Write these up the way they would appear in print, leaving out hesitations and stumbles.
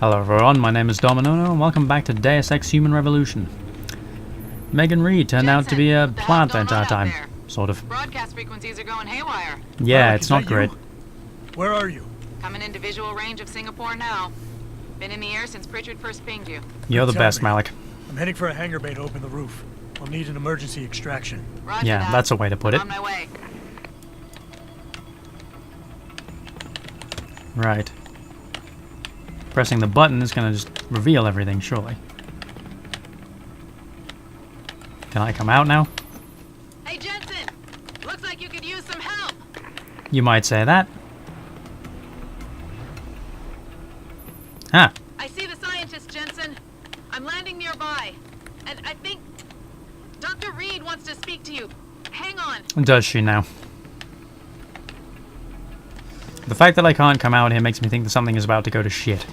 Hello everyone, my name is Dominono and welcome back to Deus Ex Human Revolution. Megan Reed turned out to be a plant the entire time. Sort of. Broadcast frequencies are going haywire. Yeah, Mark, it's not great. Where are you? Coming into visual range of Singapore now. Been in the air since Pritchard first pinged you. You're the Tell best, me. Malik. I'm heading for a hangar bay to open the roof. I'll need an emergency extraction. Roger Yeah, that. that's a way to put it. On my way. Right. Pressing the button is gonna just reveal everything, surely. Can I come out now? Hey Jensen! Looks like you could use some help. You might say that. Ah, I see the scientist, Jensen. I'm landing nearby. And I think Dr. Reed wants to speak to you. Hang on. does she now? The fact that I can't come out here makes me think that something is about to go to shit.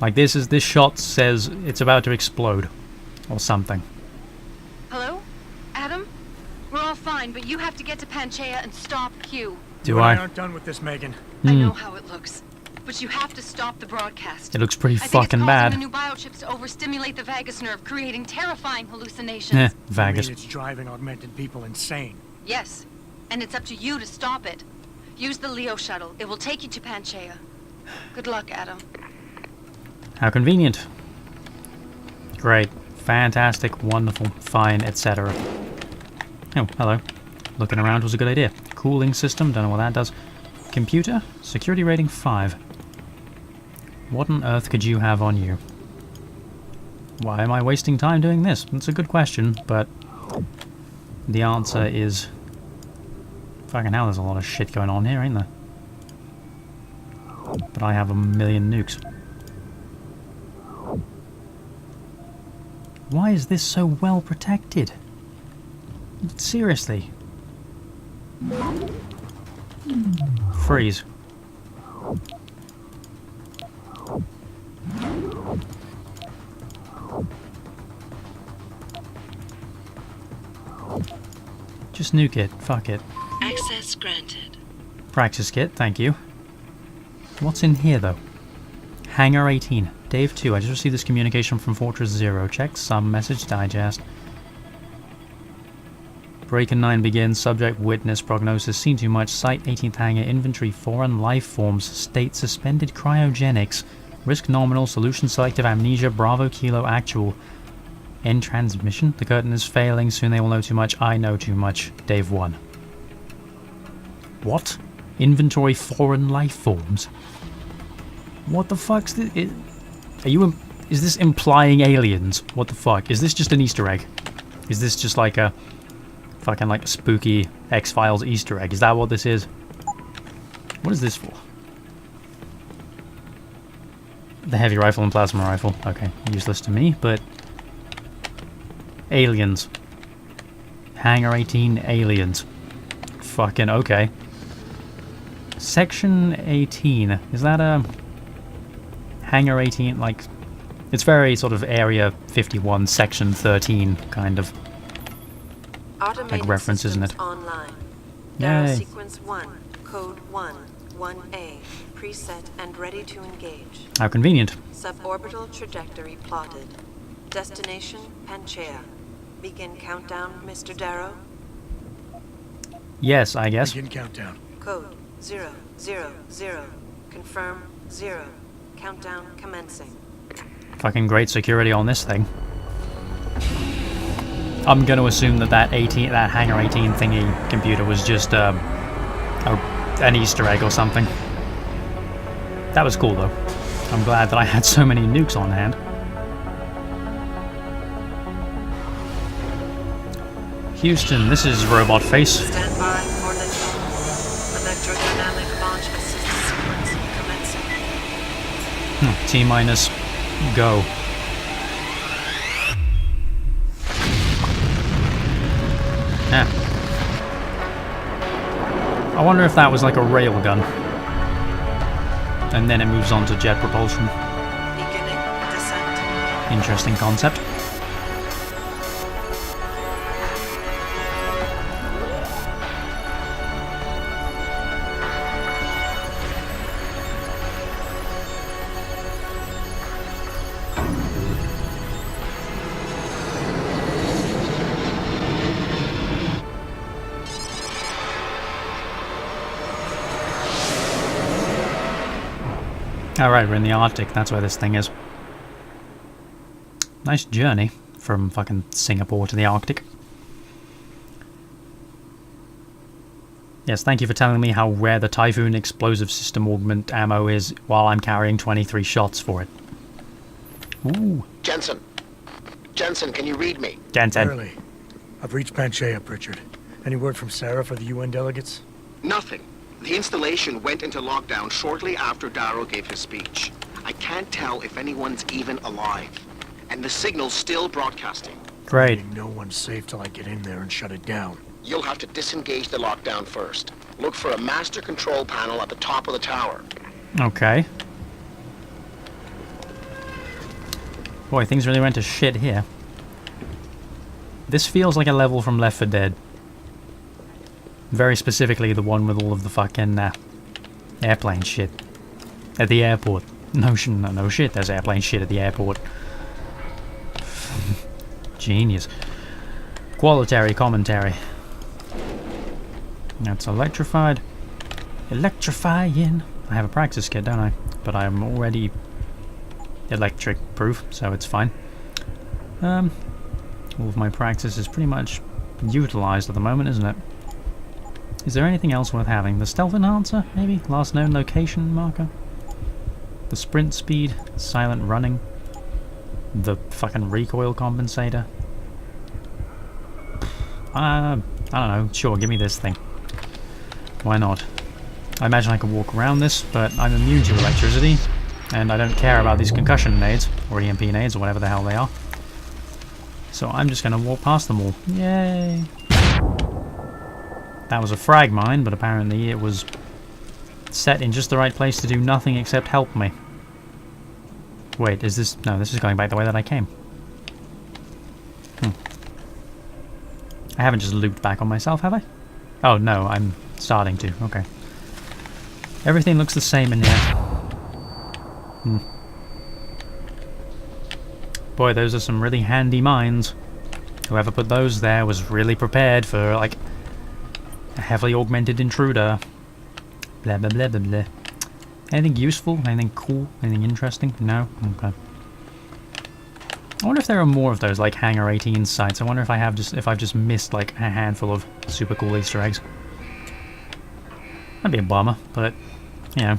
Like this shot says it's about to explode. Or something. Hello? Adam? We're all fine, but you have to get to Panchaea and stop Q. Do You and I? aren't done with this, Megan. I know how it looks, but you have to stop the broadcast. It looks pretty I think fucking it's causing bad. the new biochips to overstimulate the vagus nerve, creating terrifying hallucinations. Eh, I Vagus. mean, it's driving augmented people insane. Yes, and it's up to you to stop it. Use the Leo shuttle. It will take you to Panchaea. Good luck, Adam. How convenient. Great. Fantastic. Wonderful. Fine. Etc. Oh, hello. Looking around was a good idea. Cooling system. Don't know what that does. Computer. Security rating 5. What on earth could you have on you? Why am I wasting time doing this? That's a good question, but the answer is... Fucking hell, there's a lot of shit going on here, ain't there? But I have a million nukes. Why is this so well protected? Seriously. Freeze. Just nuke it. Fuck it. Access granted. Practice kit, thank you. What's in here, though? Hangar 18. Dave 2. I just received this communication from Fortress 0. Check some message digest. Break-in 9 begins. Subject witness. Prognosis. Seen too much. Site 18th hangar. Inventory. Foreign life forms. State suspended cryogenics. Risk nominal. Solution selective amnesia. Bravo Kilo actual. End transmission. The curtain is failing. Soon they will know too much. I know too much. Dave 1. What? Inventory foreign life forms. What the fuck's this? Is this implying aliens? What the fuck? Is this just an Easter egg? Is this just like a fucking like spooky X-Files Easter egg? Is that what this is? What is this for? The heavy rifle and plasma rifle. Okay, useless to me, but aliens. Hangar 18 aliens. Fucking okay. Section 18. Is that a Hangar 18? Like, it's very sort of Area 51, Section 13 kind of Automated reference, isn't systems it? Online. Data Yay. sequence 1, code 1, 1A, preset and ready to engage. How convenient. Suborbital trajectory plotted. Destination Panchaea. Begin countdown, Mr. Darrow. Yes, I guess. Begin countdown. Code 0, 0, 0. Confirm 0. Countdown commencing. Fucking great security on this thing. I'm going to assume that Hangar 18 thingy computer was just an Easter egg or something. That was cool though. I'm glad that I had so many nukes on hand. Houston, this is Robot Face. Stand by for liftoff. Electrodynamic launch assist sequence commencing. T-minus, go. Yeah. I wonder if that was like a railgun. And then it moves on to jet propulsion. Beginning descent. Interesting concept. Alright, we're in the Arctic. That's where this thing is. Nice journey from fucking Singapore to the Arctic. Yes, thank you for telling me how rare the Typhoon explosive system augment ammo is while I'm carrying 23 shots for it. Ooh. Jensen, can you read me? Jensen. Barely. I've reached Panchea, Pritchard. Any word from Sarah for the UN delegates? Nothing. The installation went into lockdown shortly after Darrow gave his speech. I can't tell if anyone's even alive. And the signal's still broadcasting. Great. No one's safe till I get in there and shut it down. You'll have to disengage the lockdown first. Look for a master control panel at the top of the tower. Okay. Boy, things really went to shit here. This feels like a level from Left 4 Dead. Very specifically the one with all of the fucking airplane shit. At the airport. No shit, there's airplane shit at the airport. Genius. Qualitary commentary. That's electrified. Electrifying. I have a practice kit, don't I? But I'm already electric proof, so it's fine. All of my practice is pretty much utilized at the moment, isn't it? Is there anything else worth having? The stealth enhancer, maybe? Last known location marker? The sprint speed? Silent running? The fucking recoil compensator? I don't know. Sure, give me this thing. Why not? I imagine I can walk around this, but I'm immune to electricity, and I don't care about these concussion nades, or EMP nades, or whatever the hell they are. So I'm just going to walk past them all. Yay! That was a frag mine, but apparently it was set in just the right place to do nothing except help me. Wait, is this... No, this is going back the way that I came. I haven't just looped back on myself, have I? Oh, no, I'm starting to. Okay. Everything looks the same in here. Boy, those are some really handy mines. Whoever put those there was really prepared for, like, a heavily augmented intruder. Blah, blah, blah, blah, blah. Anything useful? Anything cool? Anything interesting? No? Okay. I wonder if there are more of those, like, Hangar 18 sites. I wonder if I've just missed, like, a handful of super cool Easter eggs. That'd be a bummer, but, you know,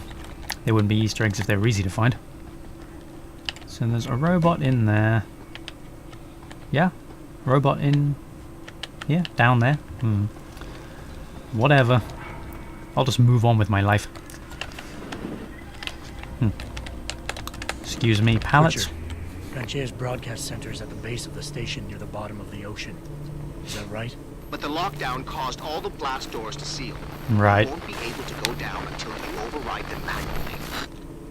they wouldn't be Easter eggs if they were easy to find. So there's a robot in there. Yeah? Robot in here? Down there? Whatever. I'll just move on with my life. Excuse me, pallets? Panchea's broadcast center is at the base of the station near the bottom of the ocean. Is that right? But the lockdown caused all the blast doors to seal. Right. You won't be able to go down until you override them manually.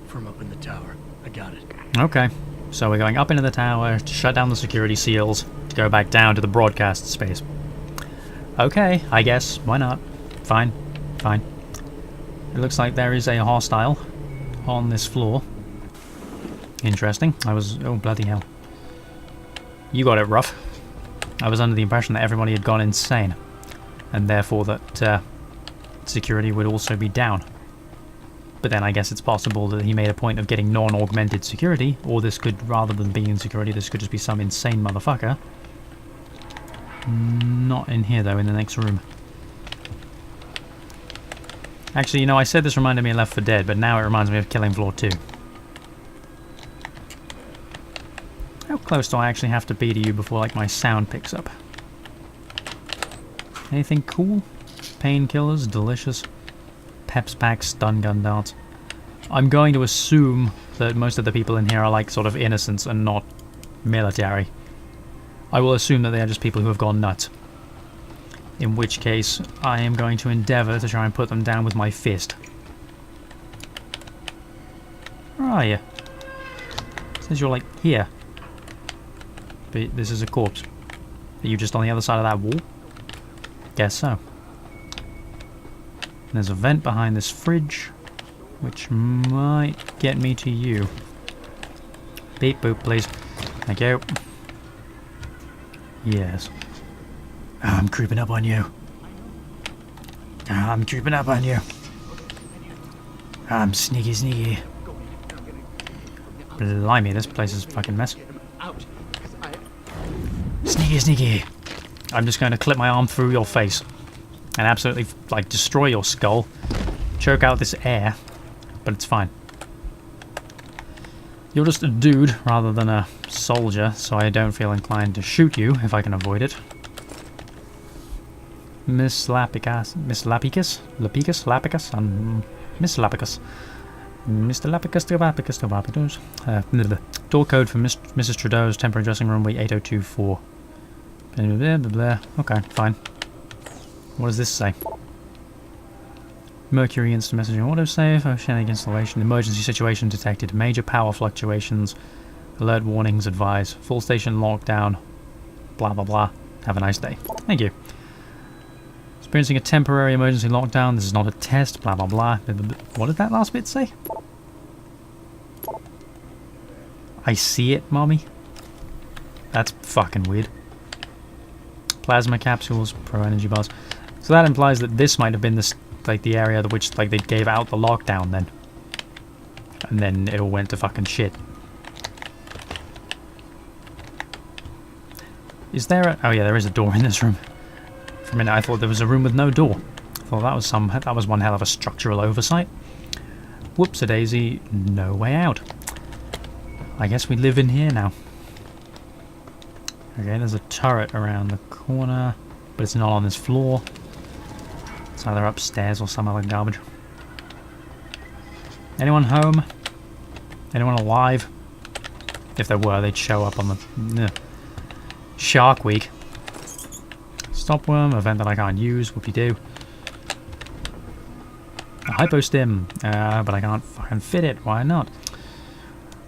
From up in the tower. I got it. Okay. So we're going up into the tower to shut down the security seals, to go back down to the broadcast space. Okay, I guess. Why not? Fine. Fine. It looks like there is a hostile on this floor. Interesting. Oh, bloody hell. You got it rough. I was under the impression that everybody had gone insane, and therefore that security would also be down. But then I guess it's possible that he made a point of getting non-augmented security, or this could, rather than being in security, this could just be some insane motherfucker. Not in here though, in the next room. Actually, you know, I said this reminded me of Left 4 Dead, but now it reminds me of Killing Floor 2. How close do I actually have to be to you before, like, my sound picks up? Anything cool? Painkillers, delicious. Peps packs, stun gun darts. I'm going to assume that most of the people in here are, like, sort of innocents and not military. I will assume that they are just people who have gone nuts. In which case, I am going to endeavour to try and put them down with my fist. Where are you? It says you're, like, here. But this is a corpse. Are you just on the other side of that wall? Guess so. There's a vent behind this fridge, which might get me to you. Beep boop, please. Thank you. Yes. I'm creeping up on you. I'm creeping up on you. I'm sneaky sneaky. Blimey, this place is a fucking mess. Get him out. 'Cause Sneaky, sneaky. I'm just going to clip my arm through your face and absolutely, like, destroy your skull. Choke out this air, but it's fine. You're just a dude rather than a soldier, so I don't feel inclined to shoot you if I can avoid it. Miss Lapicus? Miss Lapicus? Lapicus? Lapicus? Miss Lapicus. Mr. Lapicus, door code for Mrs. Trudeau's temporary dressing room, way 8024. Blah, blah, blah. Okay, fine. What does this say? Mercury instant messaging autosave, oceanic installation, emergency situation detected, major power fluctuations, alert warnings advised, full station lockdown, blah blah blah. Have a nice day. Thank you. Experiencing a temporary emergency lockdown, this is not a test, blah blah blah. What did that last bit say? I see it, mommy. That's fucking weird. Plasma capsules, pro energy bars. So that implies that this might have been this, like, the area that which, like, they gave out the lockdown then. And then it all went to fucking shit. Is there a... Oh yeah, there is a door in this room. For a minute I thought there was a room with no door. I thought that was one hell of a structural oversight. Whoops-a-daisy, no way out. I guess we live in here now. Okay, there's a turret around the corner, but it's not on this floor. It's either upstairs or some other garbage. Anyone home? Anyone alive? If there were, they'd show up on the... Shark Week. Stopworm, event that I can't use, whoopie-doo. A hypostim, but I can't fucking fit it, why not?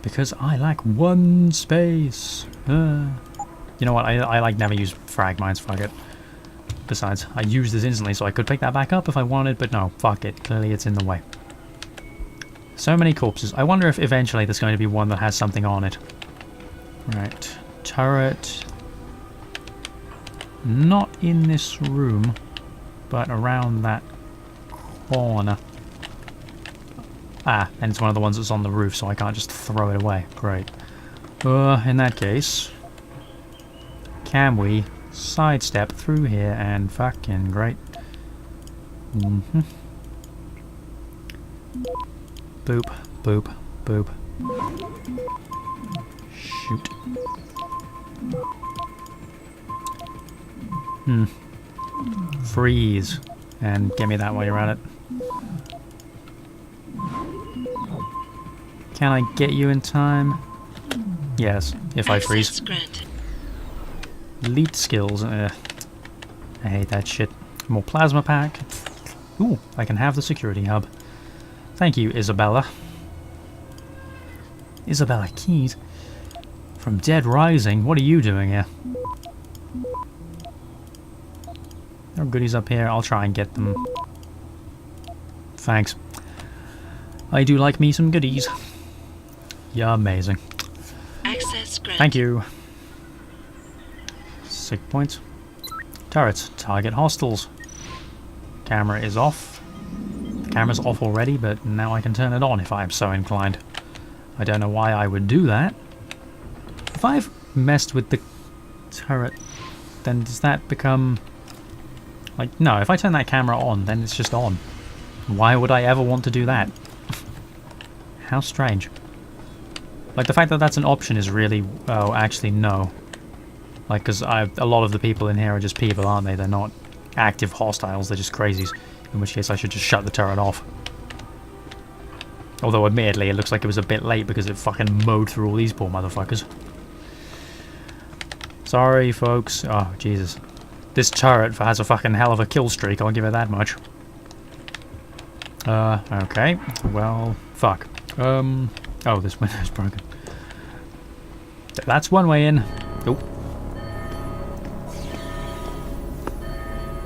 Because I lack one space. You know what, I like never use frag mines, fuck it. Besides, I used this instantly so I could pick that back up if I wanted, but no, fuck it, clearly it's in the way. So many corpses. I wonder if eventually there's going to be one that has something on it. Right, turret. Not in this room, but around that corner. Ah, and it's one of the ones that's on the roof, so I can't just throw it away. Great. In that case, can we sidestep through here and fucking great. Boop, boop, boop. Shoot. Freeze. And get me that while you're at it. Can I get you in time? Yes, if I freeze. Elite skills. I hate that shit. More plasma pack. Ooh, I can have the security hub. Thank you, Isabella. Isabella Keys? From Dead Rising? What are you doing here? There are goodies up here. I'll try and get them. Thanks. I do like me some goodies. You're amazing. Access granted. Thank you. Sick points. Turrets. Target hostiles. Camera is off. The camera's off already, but now I can turn it on if I'm so inclined. I don't know why I would do that. If I've messed with the turret, then does that become... Like, no, if I turn that camera on, then it's just on. Why would I ever want to do that? How strange. Like, the fact that that's an option is really... Oh, actually, no. Like, because a lot of the people in here are just people, aren't they? They're not active hostiles, they're just crazies. In which case I should just shut the turret off. Although, admittedly, it looks like it was a bit late because it fucking mowed through all these poor motherfuckers. Sorry, folks. Oh, Jesus. This turret has a fucking hell of a kill streak, I'll give it that much. Okay. Well, fuck. Oh, this window's broken. That's one way in. Oh.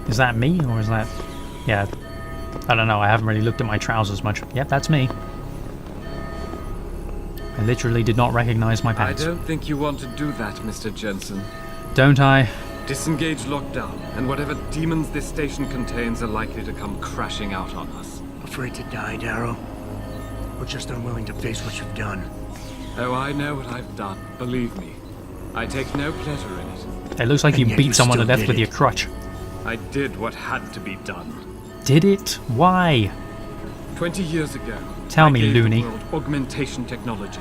Is that me, or is that... Yeah. I don't know, I haven't really looked at my trousers much. Yep, that's me. I literally did not recognize my pants. I don't think you want to do that, Mr. Jensen. Don't I? Disengage lockdown, and whatever demons this station contains are likely to come crashing out on us. Afraid to die, Darrow? Or just unwilling to face what you've done? Oh, I know what I've done. Believe me. I take no pleasure in it. It looks like you And yet beat you someone to still death did with it. your crutch. I did what had to be done. Did it? Why? 20 years ago, Tell I me, gave loony. the world augmentation technology.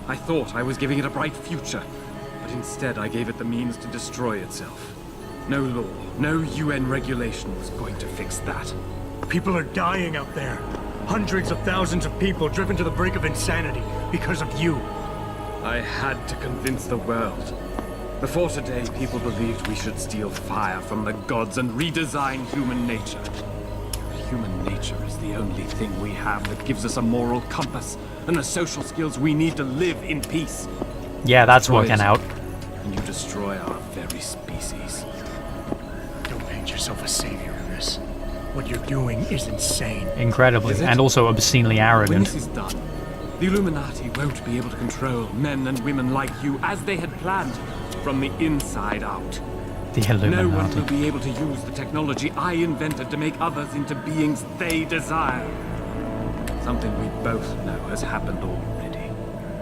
I thought I was giving it a bright future, but instead I gave it the means to destroy itself. No law, no UN regulation was going to fix that. People are dying out there. Hundreds of thousands of people driven to the brink of insanity because of you. I had to convince the world. Before today, people believed we should steal fire from the gods and redesign human nature. But human nature is the only thing we have that gives us a moral compass and the social skills we need to live in peace. Yeah, that's Destroy working it, out. and you destroy our very species. Don't paint yourself a savior in this. What you're doing is insane. Incredibly. Is it? And also obscenely When arrogant. this is done, the Illuminati won't be able to control men and women like you as they had planned, from the inside out. The No one Illuminati. will be able to use the technology I invented to make others into beings they desire. Something we both know has happened already.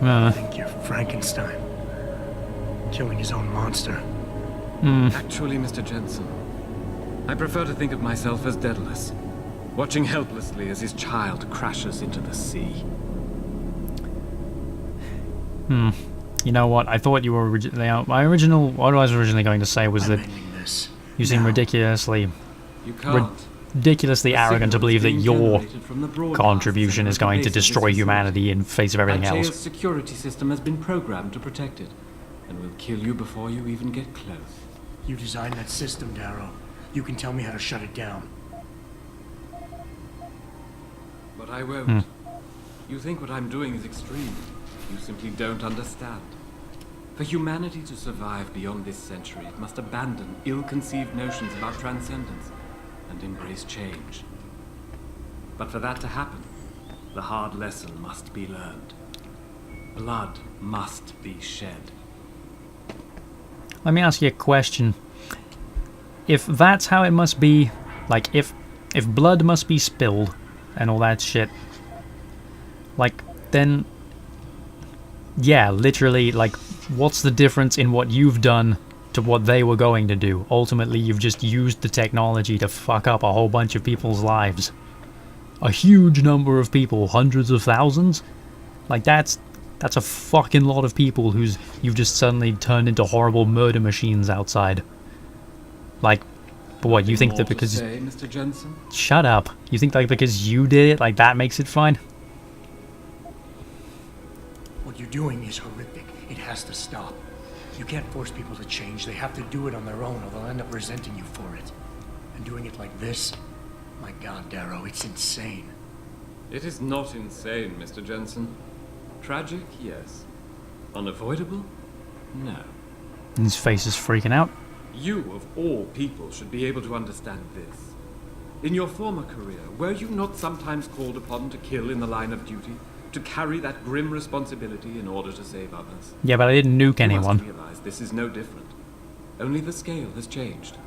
I think you're Frankenstein. Killing his own monster. Actually, Mr. Jensen, I prefer to think of myself as Daedalus, watching helplessly as his child crashes into the sea. You know what? I thought you were originally... What I was originally going to say was I'm that ending this. you seem Now. ridiculously You can't. ridiculously The arrogant to signal believe is that being your generated from the broadcasts contribution and is going to databases destroy this humanity in face of everything Panchea's else. security system has been programmed to protect it, and will kill you before you even get close. You designed that system, Darrow. You can tell me how to shut it down. But I won't. You think what I'm doing is extreme. You simply don't understand. For humanity to survive beyond this century, it must abandon ill-conceived notions about transcendence and embrace change. But for that to happen, the hard lesson must be learned. Blood must be shed. Let me ask you a question. If that's how it must be, like if blood must be spilled and all that shit, like then yeah, literally, like what's the difference in what you've done to what they were going to do? Ultimately, you've just used the technology to fuck up a whole bunch of people's lives. A huge number of people, hundreds of thousands? Like that's a fucking lot of people who's you've just suddenly turned into horrible murder machines outside. Like, but what, you think More that to because... say, Mr. Jensen? Shut up. You think like because you did it, like that makes it fine? What you're doing is horrific. It has to stop. You can't force people to change. They have to do it on their own, or they'll end up resenting you for it. And doing it like this? My God, Darrow, it's insane. It is not insane, Mr. Jensen. Tragic, yes. Unavoidable? No. His face is freaking out. You, of all people, should be able to understand this. In your former career, were you not sometimes called upon to kill in the line of duty? To carry that grim responsibility in order to save others? Yeah, but I didn't nuke You anyone. must realize this is no different. Only the scale has changed.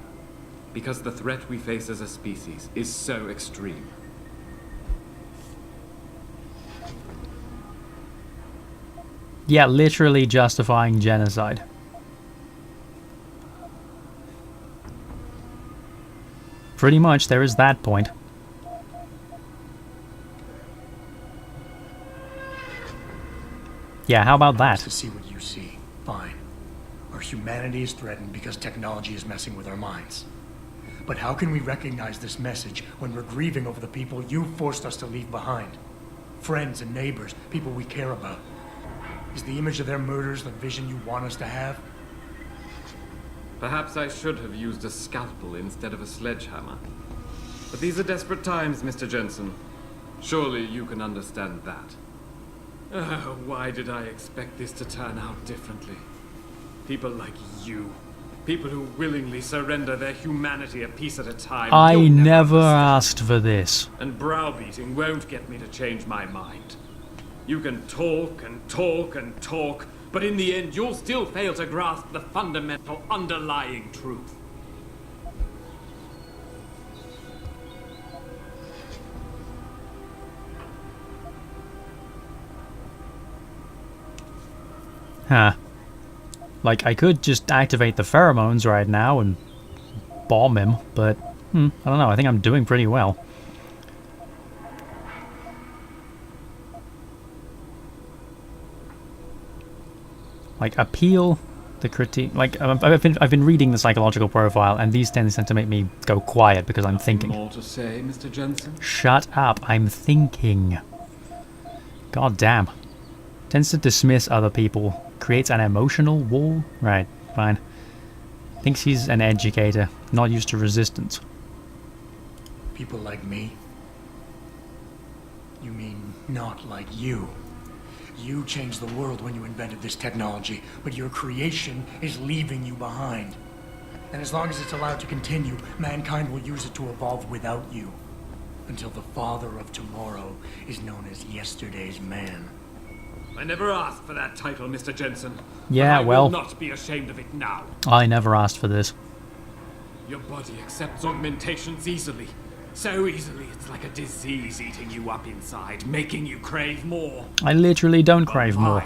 Because the threat we face as a species is so extreme. Yeah, literally justifying genocide. Pretty much, there is that point. Yeah, how about that? To see what you see, fine. Our humanity is threatened because technology is messing with our minds. But how can we recognize this message when we're grieving over the people you forced us to leave behind? Friends and neighbors, people we care about. Is the image of their murders the vision you want us to have? Perhaps I should have used a scalpel instead of a sledgehammer. But these are desperate times, Mr. Jensen. Surely you can understand that. Why did I expect this to turn out differently? People like you. People who willingly surrender their humanity a piece at a time. I You'll never understand. asked for this. And browbeating won't get me to change my mind. You can talk and talk and talk, but in the end you'll still fail to grasp the fundamental underlying truth. Huh. Like, I could just activate the pheromones right now and bomb him, but I don't know. I think I'm doing pretty well. Like, appeal the critique. Like, I've been reading the psychological profile, and these tend to make me go quiet because I'm thinking. More to say, Mr. Jensen? Shut up! I'm thinking. God damn. Tends to dismiss other people. Creates an emotional wall. Right. Fine. Thinks he's an educator, not used to resistance. People like me? You mean not like you? You changed the world when you invented this technology, but your creation is leaving you behind. And as long as it's allowed to continue, mankind will use it to evolve without you. Until the father of tomorrow is known as yesterday's man. I never asked for that title, Mr. Jensen. Yeah, I well, will not be ashamed of it now. I never asked for this. Your body accepts augmentations easily. So easily, it's like a disease eating you up inside, making you crave more. I literally don't crave more.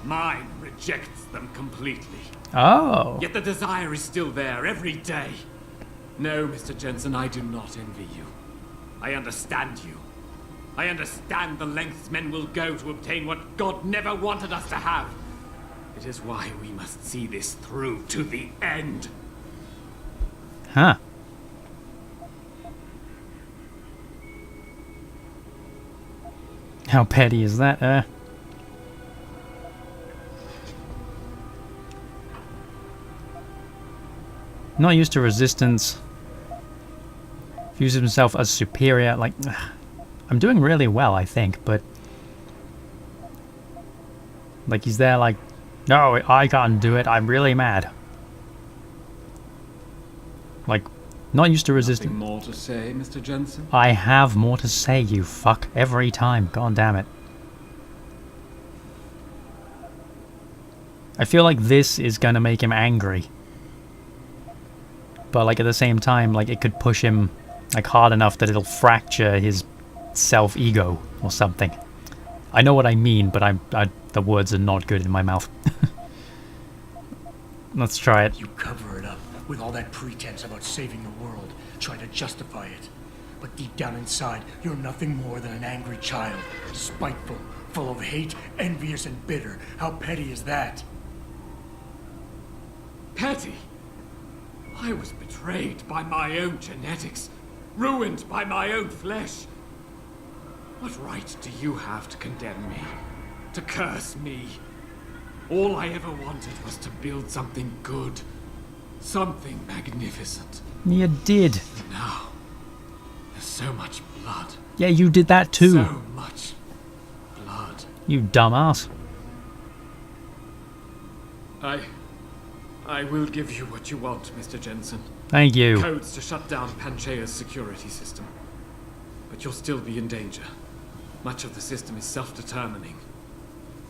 Mine rejects them completely. Oh. Yet the desire is still there every day. No, Mr. Jensen, I do not envy you. I understand you. I understand the lengths men will go to obtain what God never wanted us to have. It is why we must see this through to the end. Huh. How petty is that, Not used to resistance. Views himself as superior. Like, I'm doing really well, I think, but... Like, he's there like, no, I can't do it. I'm really mad. Like, not used to resistance. Nothing more to say, Mr. Jensen? I have more to say, you fuck. Every time. God damn it. I feel like this is gonna make him angry. But, like, at the same time, like, it could push him, like, hard enough that it'll fracture his self-ego or something. I know what I mean, but the words are not good in my mouth. Let's try it. You cover it up with all that pretense about saving the world, try to justify it. But deep down inside, you're nothing more than an angry child, spiteful, full of hate, envious and bitter. How petty is that? Petty? I was betrayed by my own genetics, ruined by my own flesh. What right do you have to condemn me, to curse me? All I ever wanted was to build something good, something magnificent. You did. And now, there's so much blood. Yeah, you did that too. So much blood. You dumbass. I will give you what you want, Mr. Jensen. Thank you. Codes to shut down Panchaea's security system. But you'll still be in danger. Much of the system is self-determining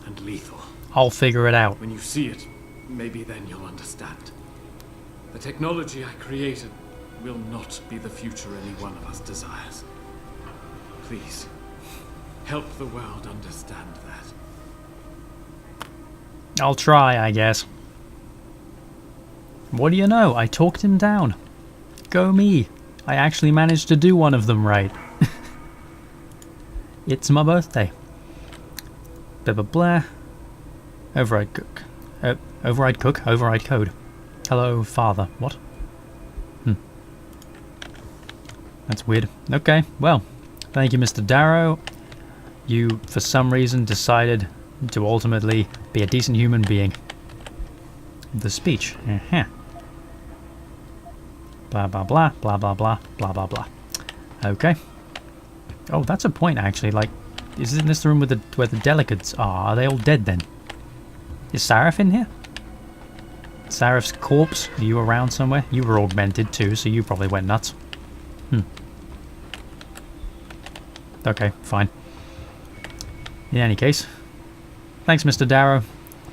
and lethal. I'll figure it out. When you see it, maybe then you'll understand. The technology I created will not be the future any one of us desires. Please, help the world understand that. I'll try, I guess. What do you know? I talked him down. Go me. I actually managed to do one of them right. It's my birthday. Blah blah blah. Override cook. Override cook. Override code. Hello, father. What? That's weird. Okay, well. Thank you, Mr. Darrow. You, for some reason, decided to ultimately be a decent human being. The speech. Blah blah blah blah blah blah blah blah blah. Okay. Oh, that's a point actually. Like, is this the room with where the delegates are? Are they all dead then? Is Sarif in here? Sarif's corpse? Are you around somewhere? You were augmented too, so you probably went nuts. Okay, fine. In any case, thanks, Mr. Darrow.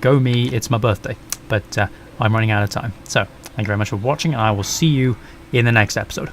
Go me. It's my birthday, but I'm running out of time. So, thank you very much for watching, and I will see you in the next episode.